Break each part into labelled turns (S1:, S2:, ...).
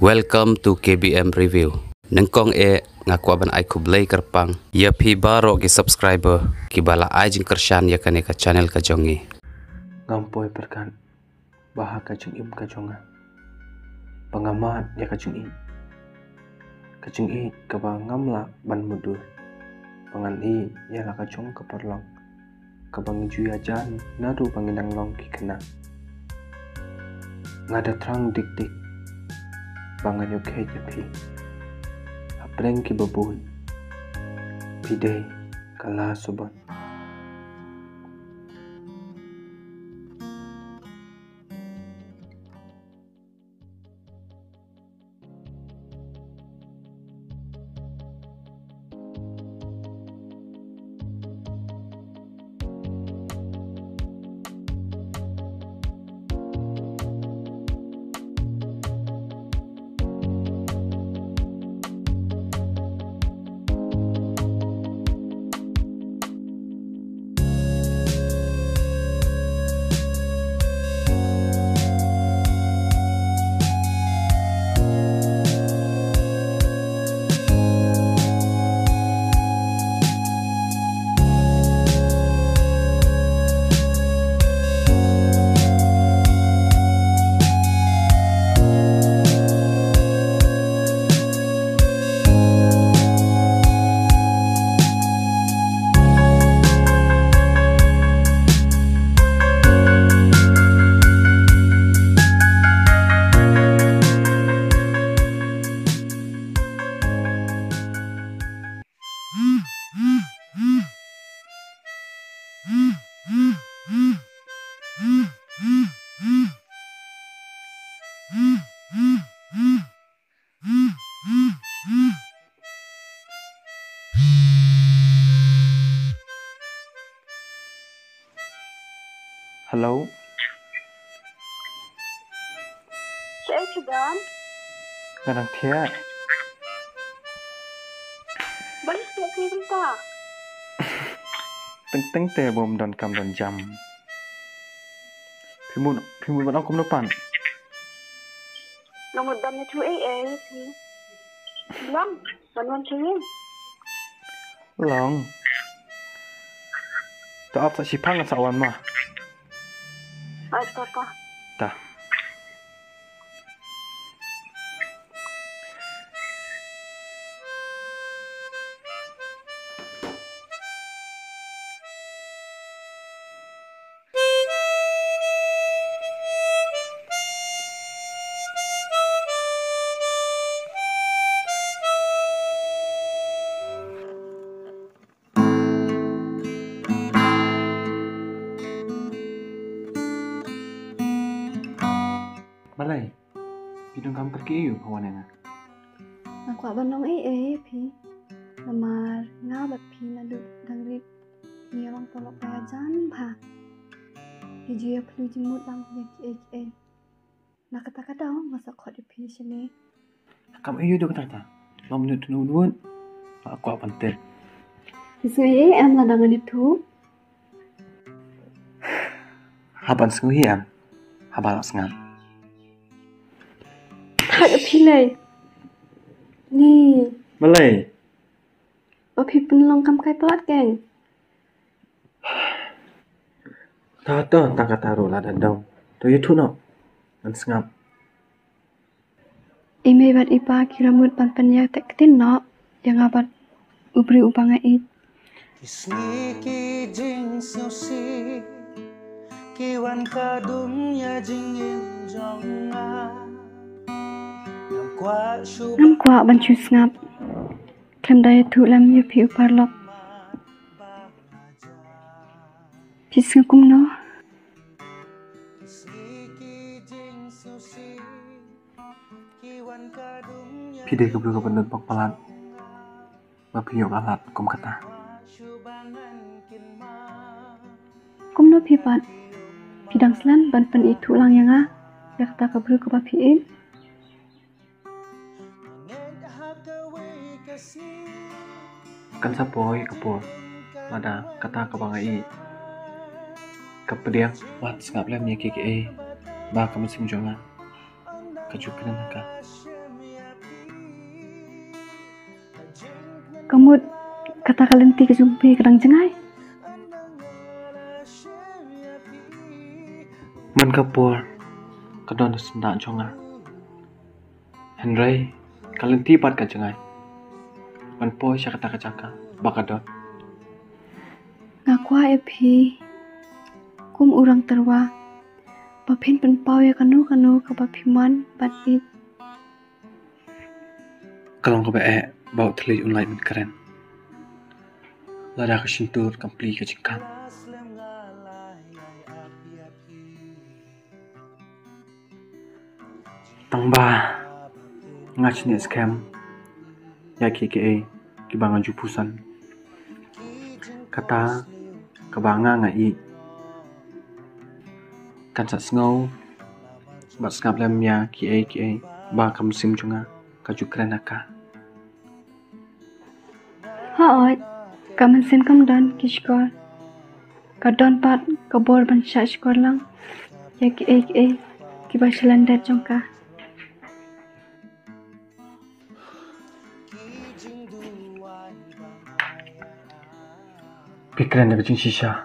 S1: Welcome to KBM Review. Nengkong ngaku aban ai kublai kerpang. Ya pi baro ki subscriber ki bala ai jing kershan ya kane ka channel ka jongi.
S2: Ngampoi perkan bahag kajung im kajonga. Pengamat ya kajung i. Kajung i kabangam la ban mudur. Pangan i ya la kajung keperlong. Kabang juya jan naru panginang long ki kena. Ngada terang dik dik. Bangan yuk hej pi. Apreng ki babun. Pidei kala sobat. Halo.
S3: Saya Cidan.
S2: Kadang tia.
S3: Balik setiap cerita.
S2: Teng te bom don kam don jam. Pimun ban akum depan.
S3: Nomor dannya tu sih. Long, bantuan cingin.
S2: Long. Taap sa sipang sa awan mah.
S3: Apa?
S2: Dah. Balai. Bidung kam pergi yuk kawan yang.
S3: Aku abang nong pi. Lemar ngabat pi nadu dangrit. Ni orang tolok bajan pa. Hiji ya perlu jemut lang ya Nak kata-kata masa kau di pi sini.
S2: Kam iyo do kata. Lam nu nuan. Aku apa ter.
S3: Sesuai em ladangan itu.
S2: Haban sengui am. Habal sengat.
S3: Ada pilih. Ni.
S2: Balai.
S3: Api penelong kam kai pelat geng.
S2: Tahu tak kata rola dan dong. Tu itu no. Dan sengap.
S3: Ime bat ipa kira mut pan ya tak ketin no. Yang abat ubri upanga it.
S4: Kisniki jing susi kiwan kadumnya jingin jonga
S3: Nam kwa bancu ngap. Kem daya tu lam ya pi upar lok. Pis ngakum no.
S2: Pide kebelu kebenet pak pelat. Bapi yok alat kum kata.
S3: Kum no pi pat. Pidang selan ban pen itu lang yang ah. Ya kata kebelu ke bapi it.
S2: Kan sapoi kepul. Ada kata kebangai. Kapediak wat ngap lem nya KKA ba ka musim jonga ka jukin ka
S3: Kamut kata kalenti ke jumpe kadang jengai.
S2: Man kapur kadon sendak jonga. Henry kalenti pat ka jengai. Man po siya kata kacaka bakadot.
S3: Ngakwa epi kum urang terwa bapin penpau ya kanu ke bapiman batit.
S2: Kalong ko ba bau terlij online min keren. Lada ka sintur kampli ka jingkam. Tangba ngach ni scam ya KKA kibangan jupusan kata kabanga ngai kan sat ngau bat skap lem ya KA ba kam sim chunga kaju keren aka
S3: Haot kaman sim kam dan kishkor kadon pat kabor ban shashkor lang ya KA kiba shilandar jongka.
S2: Pikiran nak jing shisha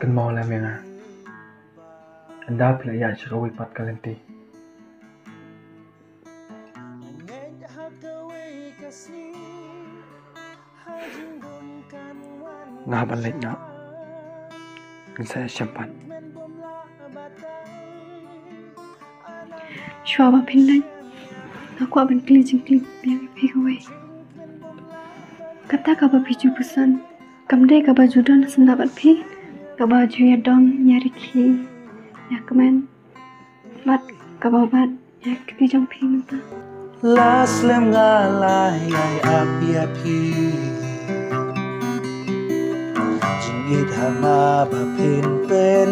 S2: kan mau lem yang anda pila ya cakawi pat kalenti ngaban lek nak saya sempat
S3: Shwa bapin lai ngakwa ban kli jing kli biang epi kawai. Kata ka bapi jupusan kamde ka baju don sendapat pi ka baju ya dom nyari ki ya kemen bat ka babat ya kiti jong pi nuta.
S4: Las lem ngalai ai api jingit hama bapin pen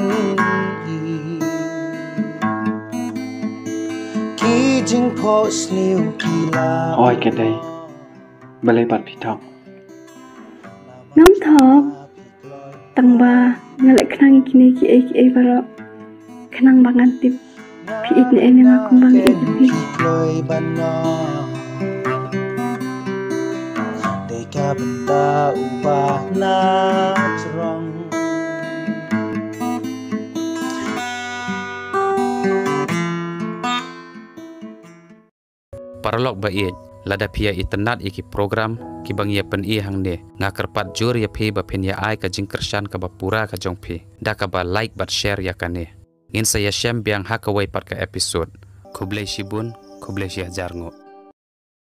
S4: ki jing pos liu kila
S2: oi kedai balai pat pitok
S3: Ngam thok tangba ngalek kenang kini ki baro kenang bangan tip pi ik ne nga kumbang ik pi
S4: Loy bano Deka benda ubah na cerong
S1: Paralog bait lada pia internet iki program kibang ya pen i hang ne ngakerpat jur ya phi ba pen ya ai ka jingkershan ka ba pura ka jong phi da ka ba like bat share ya kane in saya shem biang hakawai pat ka episode kublai shibun kublai shi hajar ngo